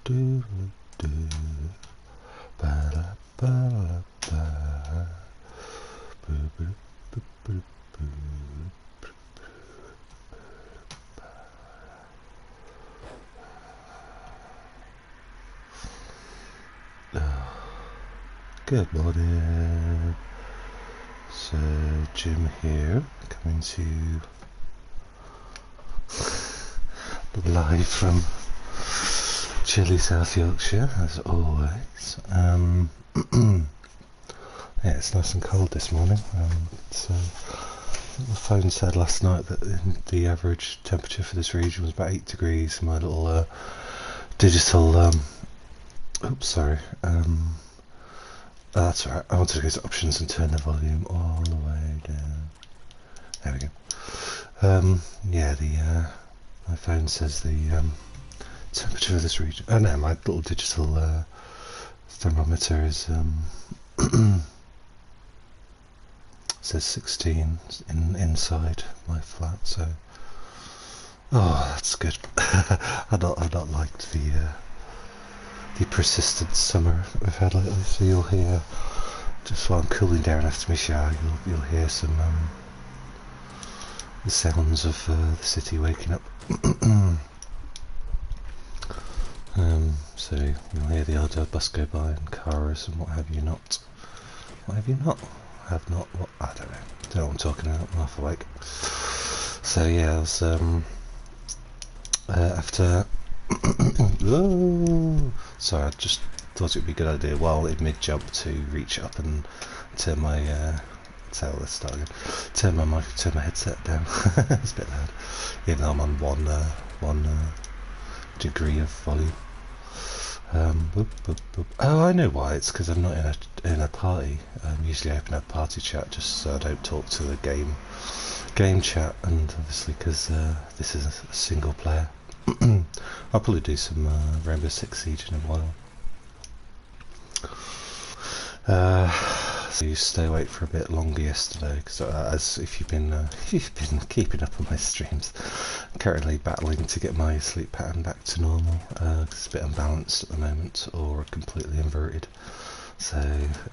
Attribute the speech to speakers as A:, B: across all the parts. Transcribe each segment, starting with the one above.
A: do do ba da ba ba boo boo boo boo boo. Good morning. So Jim here, coming to live from chilly South Yorkshire as always. Yeah, it's nice and cold this morning. The phone said last night that the average temperature for this region was about 8 degrees. My little digital oops, sorry. That's alright. I wanted to go to options and turn the volume all the way down. There we go. Yeah, my phone says the temperature of this region. Oh no, my little digital thermometer is says 16 inside my flat. So, oh, that's good. I've not liked the persistent summer that we've had lately. So you'll hear, just while I'm cooling down after my shower, you'll hear some the sounds of the city waking up. So you'll hear the odd bus go by and cars and what have you not. What have you not? Have not? What? I don't know. Don't know what I'm talking about. I'm half awake. So yeah, I was after. Oh, sorry, I just thought it would be a good idea while in mid jump to reach up and turn my let's start again. Turn my headset down. It's a bit loud, even though I'm on one degree of volume. Boop, boop, boop. Oh, I know why. It's because I'm not in a party. Usually I open a party chat just so I don't talk to the game chat, and obviously because this is a single player. I'll probably do some Rainbow Six Siege in a while. So you stay awake for a bit longer yesterday, because as if you've been keeping up on my streams, I'm currently battling to get my sleep pattern back to normal. It's a bit unbalanced at the moment, or completely inverted. So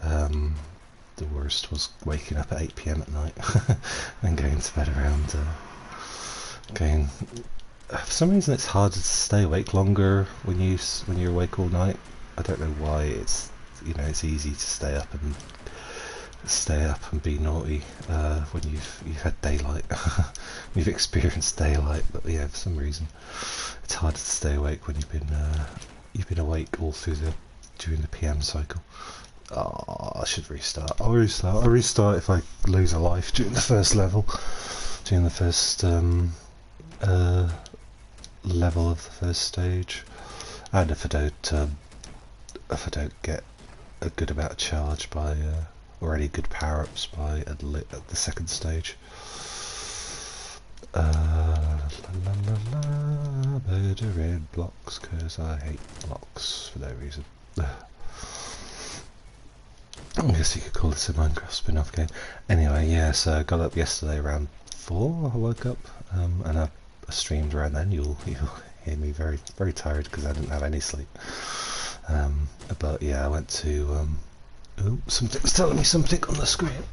A: the worst was waking up at 8 PM at night and going to bed around for some reason it's harder to stay awake longer when you're awake all night. I don't know why. It's it's easy to stay up and be naughty when you've had daylight. You've experienced daylight, but yeah, for some reason it's harder to stay awake when you've been awake all during the PM cycle. Oh, I should restart. I'll restart if I lose a life during the first level, during the first level of the first stage, and if I don't get a good amount of charge by or any good power-ups by at the second stage. Murder in blocks, cause I hate blocks for no reason. I guess you could call this a Minecraft spin-off game. Anyway, yeah, so I got up yesterday around 4. I woke up and I streamed around then. You'll hear me very, very tired because I didn't have any sleep. But yeah, I went to something's telling me something on the screen.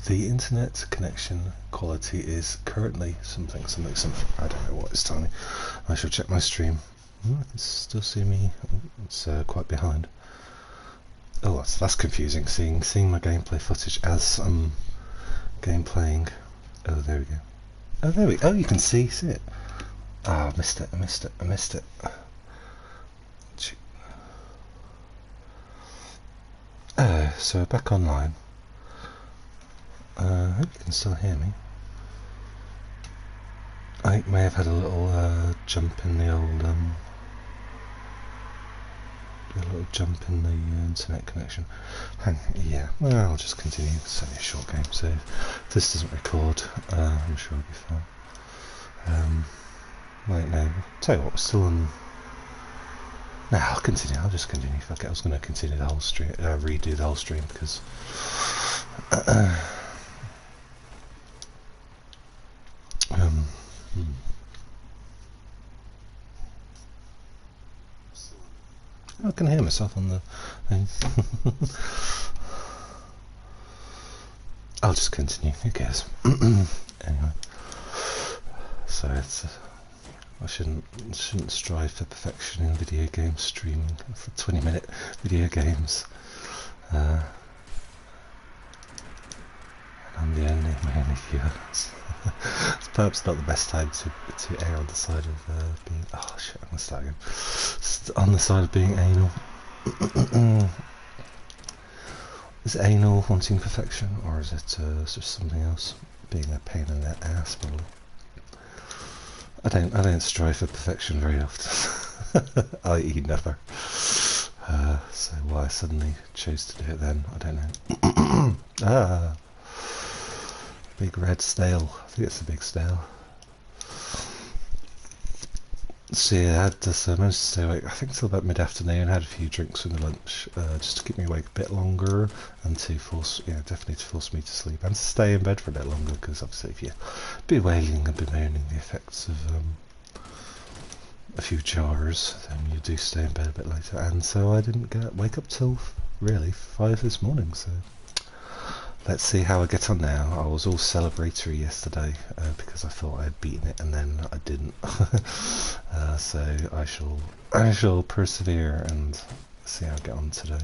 A: The internet connection quality is currently something. I don't know what it's telling me. I shall check my stream. I can still see me. It's quite behind. Oh, that's confusing. Seeing my gameplay footage as I'm gameplaying. Oh, there we go. Oh, there we go. Oh, you can see it. Ah, I missed it. So back online. I hope you can still hear me. I may have had a little jump in the old internet connection. And yeah, well, I'll just continue. It's only a short game, so if this doesn't record, I'm sure it'll be fine. Wait, no. Tell you what, we're still on. No, I'll continue. I'll just continue. Fuck it. I was going to continue the whole stream, redo the whole stream because. I can hear myself on the thing. I'll just continue, who cares? Anyway, so it's I shouldn't strive for perfection in video game streaming for 20-minute video games. I'm the only viewer. It's perhaps not the best time to err on the side of being. Oh shit! I'm gonna start again. On the side of being anal. Is anal wanting perfection, or is it just something else? Being a pain in the ass, probably. I don't strive for perfection very often. I.e. never. So why I suddenly chose to do it then, I don't know. Big red snail. I think it's a big snail. So yeah, I had this, managed to stay awake, I think till about mid-afternoon. Had a few drinks with the lunch, just to keep me awake a bit longer, and to force, definitely to force me to sleep, and to stay in bed for a bit longer, because obviously if you're bewailing and bemoaning the effects of a few jars, then you do stay in bed a bit later. And so I didn't wake up till really 5 this morning, so let's see how I get on now. I was all celebratory yesterday because I thought I had beaten it, and then I didn't. So I shall persevere and see how I get on today.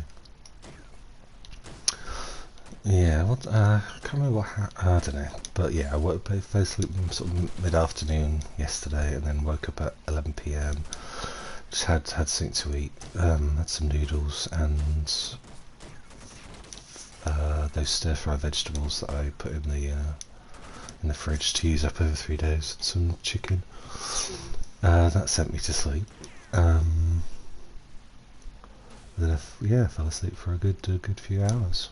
A: Yeah, what I can't remember what I don't know, but yeah, I woke up sort of mid-afternoon yesterday, and then woke up at 11 PM. Just had something to eat. Had some noodles and those stir-fry vegetables that I put in the fridge to use up over 3 days. Some chicken. That sent me to sleep. Then I fell asleep for a good few hours.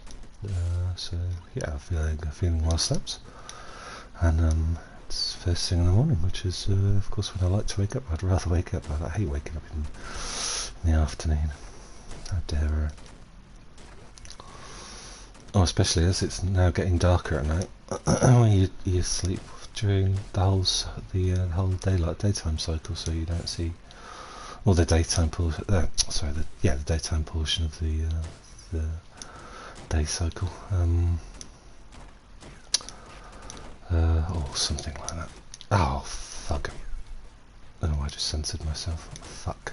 A: So yeah, feeling well slept. And it's first thing in the morning, which is of course when I like to wake up. I'd rather wake up. I hate waking up in the afternoon. How dare I? Oh, especially as it's now getting darker at night. When you sleep during the whole daytime cycle, so you don't see, or the daytime portion. The daytime portion of the day cycle. Or something like that. Oh fuck! Oh, I just censored myself. Fuck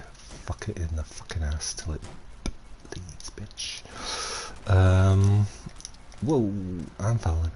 A: it in the fucking ass till it bleeds, bitch. Whoa, I'm falling.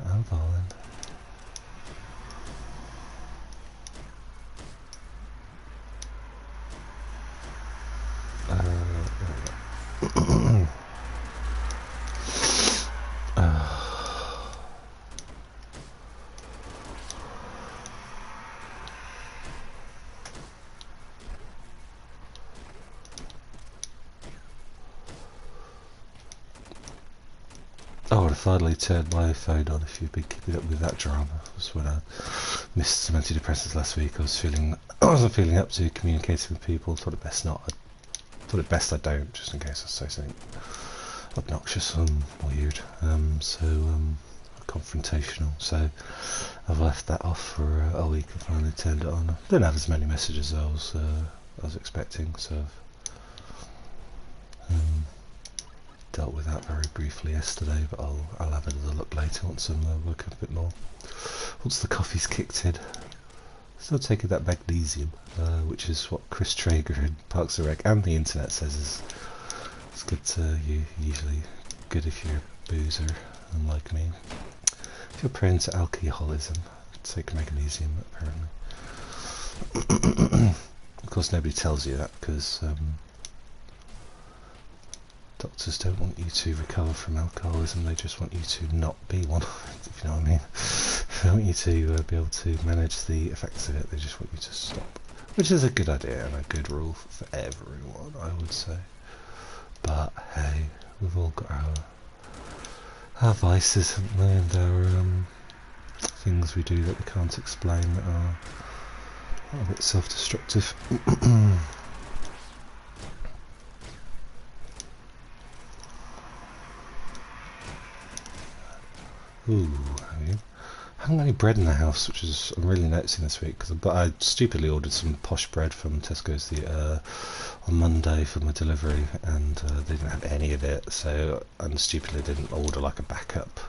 A: I would have finally turned my phone on if you've been keeping up with that drama. It was when I missed some antidepressants last week. I wasn't feeling up to communicating with people. Thought it best not. Thought it best I don't, just in case I say something obnoxious and weird. Confrontational. So I've left that off for a week. I finally turned it on. I didn't have as many messages as I was expecting, so I've dealt with that very briefly yesterday, but I'll have another look later once I'm woken up a bit more. Once the coffee's kicked in. Still taking that magnesium, which is what Chris Traeger in Parks and Rec and the internet says is good usually good if you're a boozer, unlike me. If you're prone to alcoholism, take magnesium apparently. Of course nobody tells you that because doctors don't want you to recover from alcoholism, they just want you to not be one, if you know what I mean. They want you to be able to manage the effects of it, they just want you to stop. Which is a good idea and a good rule for everyone, I would say. But hey, we've all got our vices, haven't we, and our things we do that we can't explain that are a bit self-destructive. Ooh, haven't got any bread in the house, which is I'm really noticing this week. But I stupidly ordered some posh bread from Tesco's on Monday for my delivery, and they didn't have any of it. So I stupidly didn't order like a backup,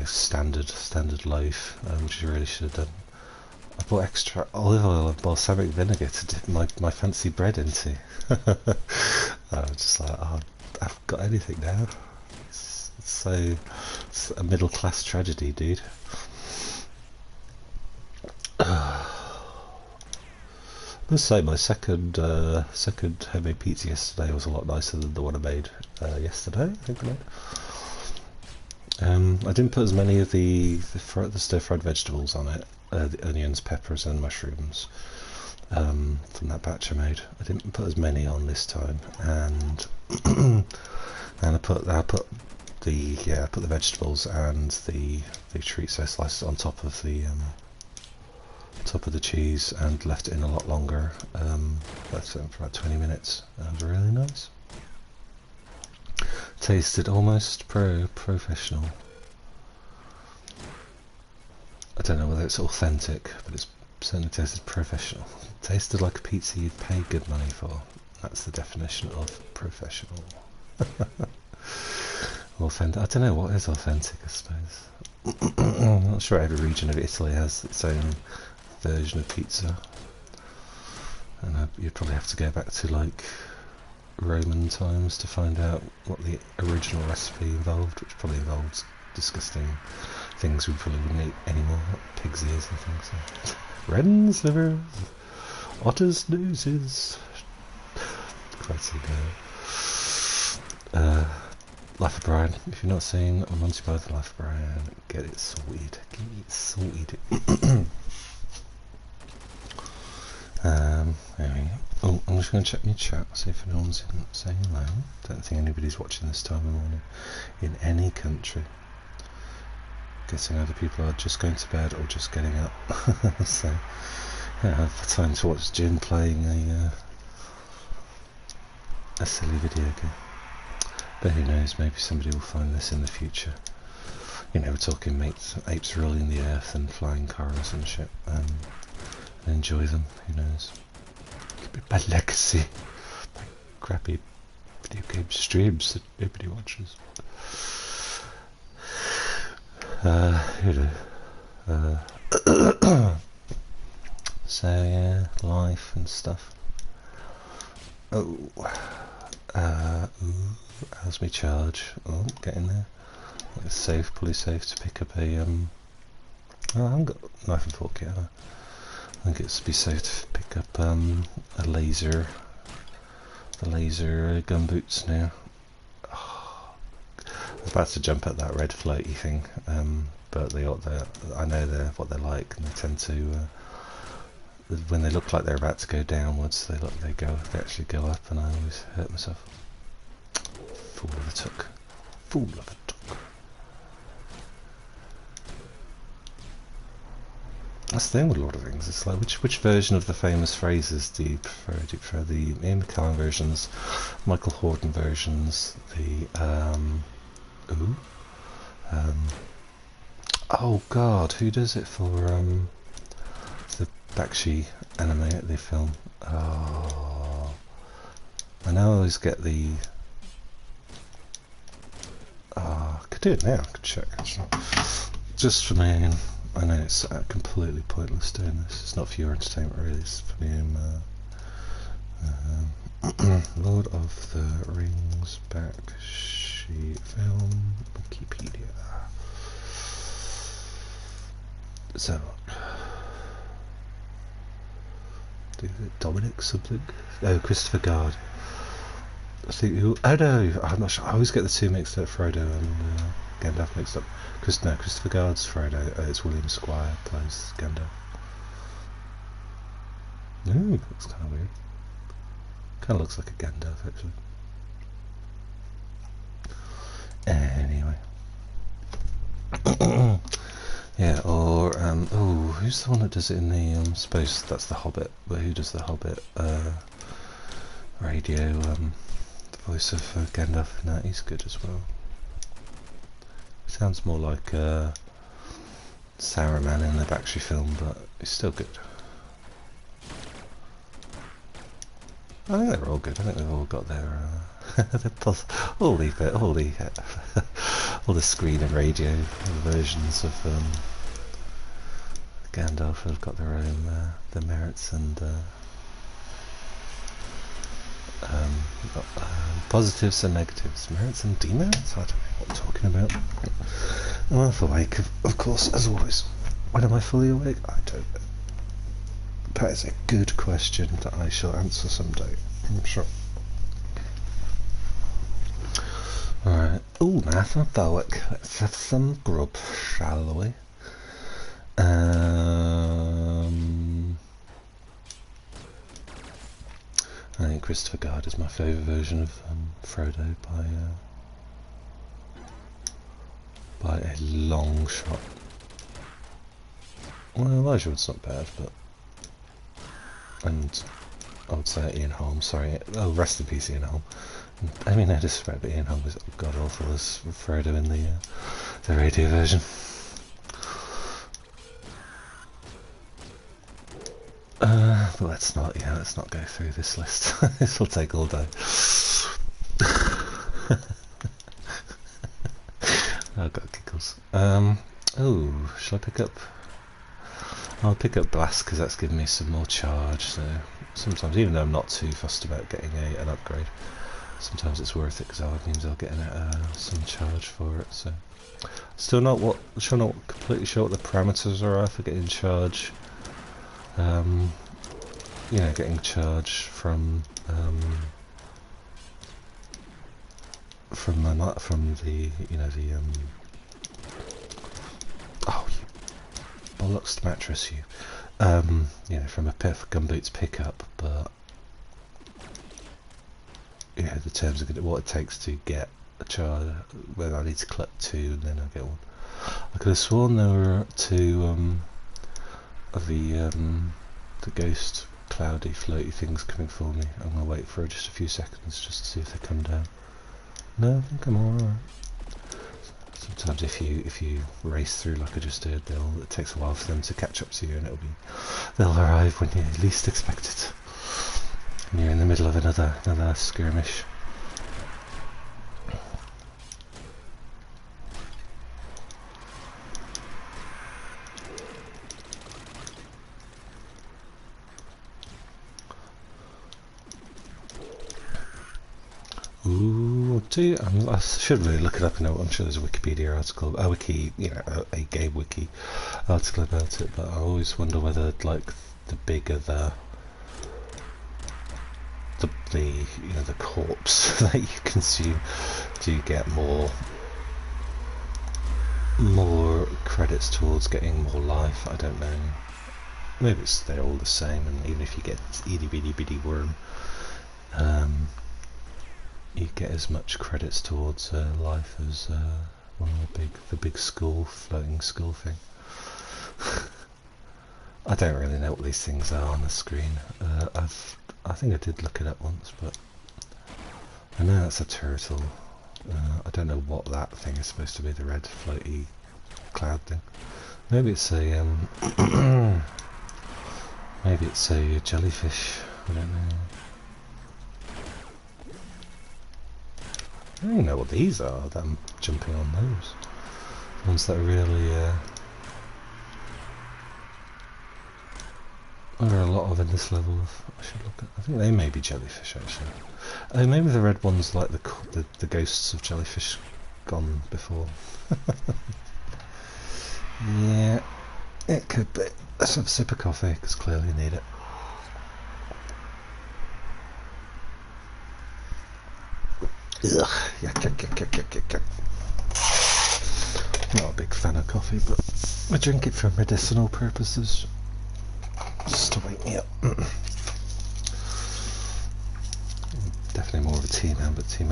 A: standard loaf, which I really should have done. I bought extra olive oil and balsamic vinegar to dip my fancy bread into. I was just like, oh, I've got anything now. It's a middle class tragedy, dude. I must say my second homemade pizza yesterday was a lot nicer than the one I made yesterday. I think I made. I didn't put as many of the stir-fried vegetables on it, the onions, peppers and mushrooms from that batch I made. I didn't put as many on this time, and and I put the vegetables and the treats I sliced on top of the cheese and left it in a lot longer. Left it in for about 20 minutes. That was really nice. Tasted almost professional. I don't know whether it's authentic, but it's certainly tasted professional. Tasted like a pizza you'd pay good money for. That's the definition of professional. Authentic. I don't know what is authentic, I suppose. I'm not sure every region of Italy has its own version of pizza, and you'd probably have to go back to like Roman times to find out what the original recipe involved, which probably involves disgusting things we probably wouldn't eat anymore, like pig's ears and things. So. Wren's livers, otter's noses. Quite a Life of Brian. If you're not seeing Monty Python Life of Brian, get it sorted. Get it sorted. Anyway, I'm just going to check my chat, see if anyone's saying hello. Don't think anybody's watching this time of morning in any country. Guessing either people are just going to bed or just getting up. So, yeah, I have time to watch Jim playing a silly video game. But who knows, maybe somebody will find this in the future. We're talking apes ruling the earth and flying cars and shit. Enjoy them, who knows. Could be bad legacy. Crappy video game streams that nobody watches. So yeah, life and stuff. How's me charge? Oh, get in there. It's safe, fully safe to pick up a oh, I haven't got knife and fork yet. I think it's be safe to pick up a laser. The laser gun boots now. Oh, I was about to jump at that red floaty thing, but I know what they're like, and they tend to when they look like they're about to go downwards, they actually go up, and I always hurt myself. Fool of a tuck. Fool of a tuck. That's the thing with a lot of things. It's like which version of the famous phrases do you prefer? Do you prefer the Ian McKellen versions, Michael Hordern versions, the oh god, who does it for the Bakshi anime, the film? Oh, I know I always get the I could do it now, I could check actually. Just for my own, I know it's completely pointless doing this, it's not for your entertainment really, it's for me Lord of the Rings Bakshi film Wikipedia. So Dominic something? Oh, Christopher Guard. I think oh no, I'm not sure. I always get the two mixed up, Frodo and Gandalf mixed up. Christopher Guard's Frodo. It's William Squire plays Gandalf. Ooh, that's kind of weird. Kind of looks like a Gandalf actually. Anyway. Yeah, or oh, who's the one that does it in the I suppose that's the Hobbit, but who does the Hobbit radio the voice of Gandalf in that? He's good as well. Sounds more like sour man in the Bakshi film, but it's still good. I think they're all good. I think they've all got their all the screen and radio versions of Gandalf have got their own their merits and positives and negatives, merits and demerits. I don't know what I'm talking about. I'm half awake, of course, as always. When am I fully awake? I don't know. That is a good question that I shall answer someday, I'm sure. Alright, ooh, nice and phallic. Let's have some grub, shall we? I think Christopher Guard is my favourite version of Frodo by a long shot. Well, Elijah was not bad, but... And I would say Ian Holm, sorry. Oh, rest in peace, Ian Holm. I mean, no disrespect, but Ian Holm was god awful as Frodo in the radio version. But let's not go through this list. This will take all day. I've got giggles. Oh, shall I pick up? I'll pick up Blast because that's giving me some more charge. So sometimes, even though I'm not too fussed about getting an upgrade, sometimes it's worth it because that means I'll get some charge for it. So still not completely sure what the parameters are for getting charge. You know, getting charge from the oh, you bollocks mattress, you know, from a Gumboot's pickup, but yeah, the terms of what it takes to get a charge, whether I need to collect 2 and then I'll get 1. I could have sworn there were 2 of the ghost cloudy floaty things coming for me. I'm going to wait for just a few seconds just to see if they come down. No, I think I'm alright. Sometimes if you race through like I just did, it takes a while for them to catch up to you, and they'll arrive when you least expect it. And you're in the middle of another skirmish. Ooh, I should really look it up. I'm sure there's a Wikipedia article, a game wiki article about it. But I always wonder whether, like, the bigger the corpse that you consume, do you get more credits towards getting more life? I don't know. Maybe they're all the same, and even if you get this itty bitty worm, you get as much credits towards life as one of the big floating skull thing. I don't really know what these things are on the screen. I think I did look it up once, but I know that's a turtle. I don't know what that thing is supposed to be. The red floaty cloud thing. Maybe it's a maybe it's a jellyfish. I don't know. I don't even know what these are that I'm jumping on those. Ones that are really there are a lot of in this level. I should look at. I think they may be jellyfish actually. Oh, maybe the red ones like the ghosts of jellyfish gone before. Yeah, it could be. Let's have a sip of coffee because clearly you need it. Ugh, yuck. Not a big fan of coffee, but I drink it for medicinal purposes, just to wake me up. Definitely more of a tea man, but tea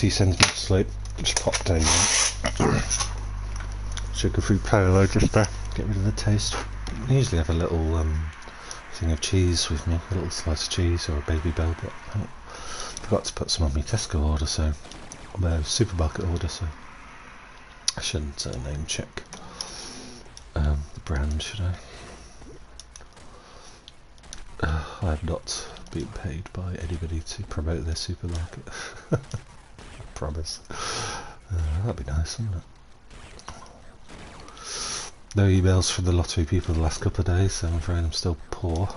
A: sends me to sleep. Just pop down sugar-free Polo just to get rid of the taste. I usually have a little thing of cheese with me, a little slice of cheese or a baby bell, but I forgot to put some on my Tesco order, so supermarket order, so I shouldn't name check the brand, should I? I have not been paid by anybody to promote their supermarket. I promise. That'd be nice, wouldn't it? No emails from the lottery people the last couple of days, so I'm afraid I'm still poor.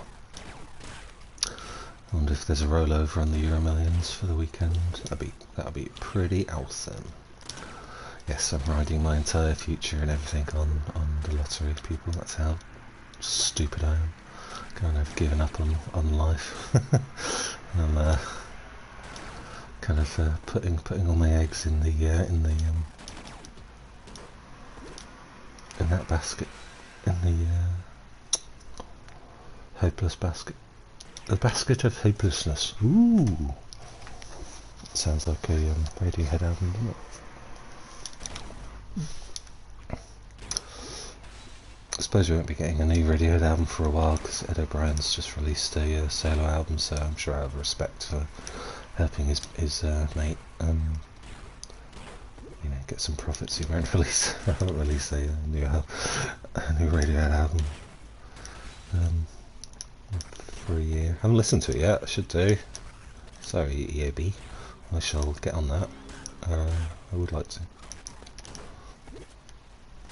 A: I wonder if there's a rollover on the Euro Millions for the weekend. That'd be pretty awesome. Yes, I'm riding my entire future and everything on the lottery people. That's how stupid I am. Kind of given up on life. I'm kind of putting all my eggs in that basket, in the hopeless basket. The basket of hopelessness. Ooh, sounds like a Radiohead album, doesn't it? I suppose we won't be getting a new Radiohead album for a while because Ed O'Brien's just released a solo album, so I'm sure out of respect for helping his mate, you know, get some profits, he won't release a new Radiohead album for a year. I haven't listened to it yet. I should do. Sorry, EAB. I shall get on that. I would like to.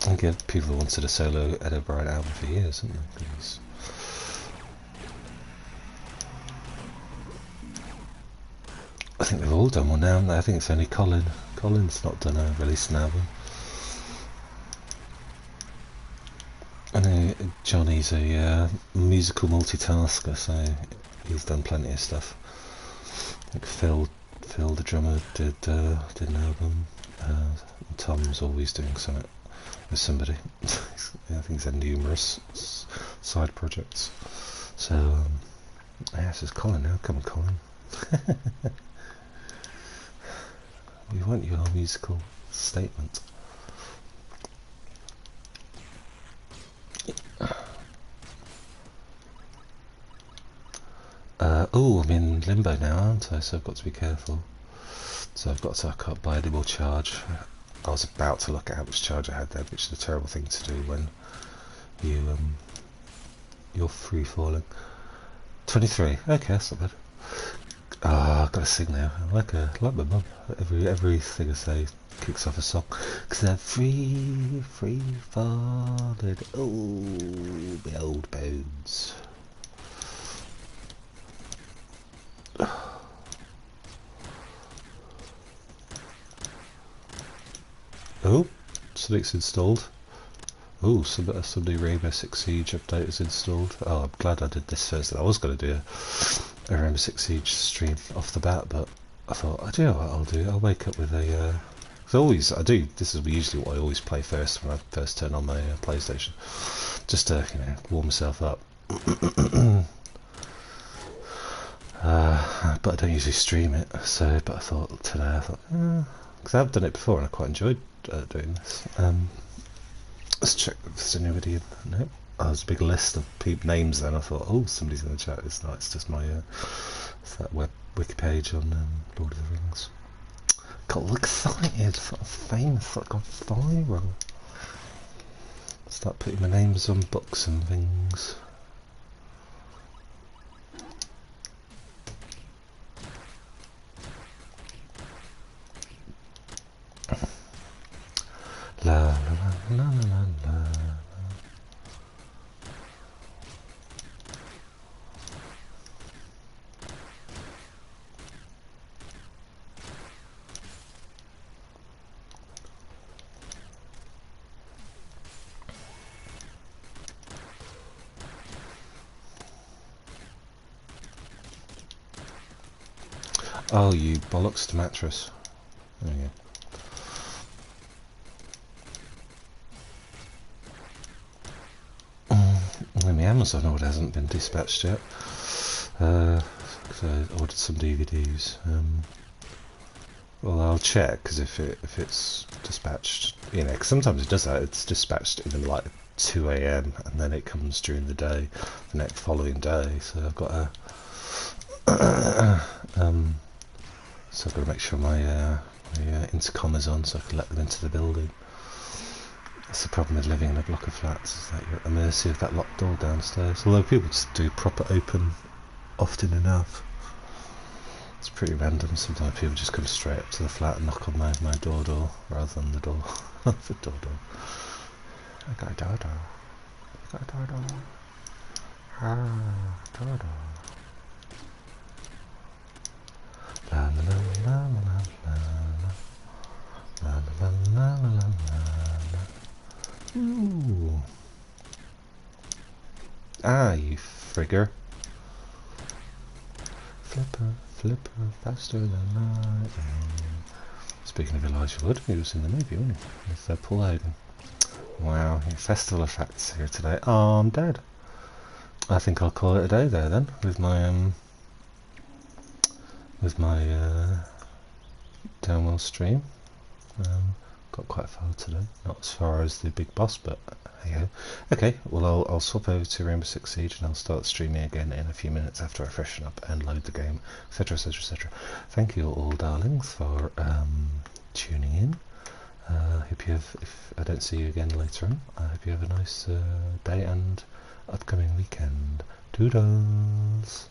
A: I think people have wanted a solo Ed O'Brien album for years, haven't they? Because I think they've all done one now, haven't they? I think it's only Colin's not done released an album. I know Johnny's a musical multitasker, so he's done plenty of stuff. I think Phil the drummer did an album. Tom's always doing something with somebody. I think he's had numerous side projects. So yeah, this is Colin now. Come on, Colin. We want your musical statement. Oh, I'm in limbo now, aren't I? So I've got to be careful. So I can't buy any more charge. I was about to look at how much charge I had there, which is a terrible thing to do when you're free falling. 23. Okay, that's not bad. Ah, I've got to sing now. I like my mum. Everything I say kicks off a song. 'Cause I'm free falling. Oh, my old bones. Oh, something's installed. Oh, some new Rainbow Six Siege update is installed. Oh, I'm glad I did this first. I was going to do a Rainbow Six Siege stream off the bat, but I thought, I do know what I'll do. I'll wake up with a... this is usually what I always play first when I first turn on my PlayStation. Just to, you know, warm myself up. But I don't usually stream it, so, but I thought today, because I've done it before and I quite enjoyed doing this. Let's check if there's anybody in. No. Oh, there's a big list of names then. I thought, oh, somebody's in the chat. It's not, it's just my it's that wiki page on Lord of the Rings. Got all excited, sort of famous, like got viral. Start putting my names on books and things. La la la la la la. Oh, you bollocks to mattress. There you go. My Amazon order hasn't been dispatched yet. Because I ordered some DVDs. Well, I'll check, because if it's dispatched, you know, 'cause sometimes it does that. It's dispatched even like 2 AM and then it comes during the day, the next following day. So I've got to so I've got to make sure my intercom is on so I can let them into the building. That's the problem with living in a block of flats, is that you're at the mercy of that locked door downstairs. Although people just do proper open often enough. It's pretty random. Sometimes people just come straight up to the flat and knock on my door rather than the door. The door. I got a door. I got a door. Ah, door. La la la la la la la la la la la. Ooh. Ah, you frigger. Flipper, faster than lightning. Speaking of Elijah Wood, he was in the movie, wasn't he? With Paul Hogan. Wow, festival effects here today. Oh, I'm dead. I think I'll call it a day there then, with my Downwell stream. Got quite far today, not as far as the big boss, but hey ho. Okay, well I'll swap over to Rainbow Six Siege and I'll start streaming again in a few minutes after I freshen up and load the game, etc, etc, etc. Thank you all, darlings, for tuning in. Hope you have, if I don't see you again later on, I hope you have a nice day and upcoming weekend. Doodles!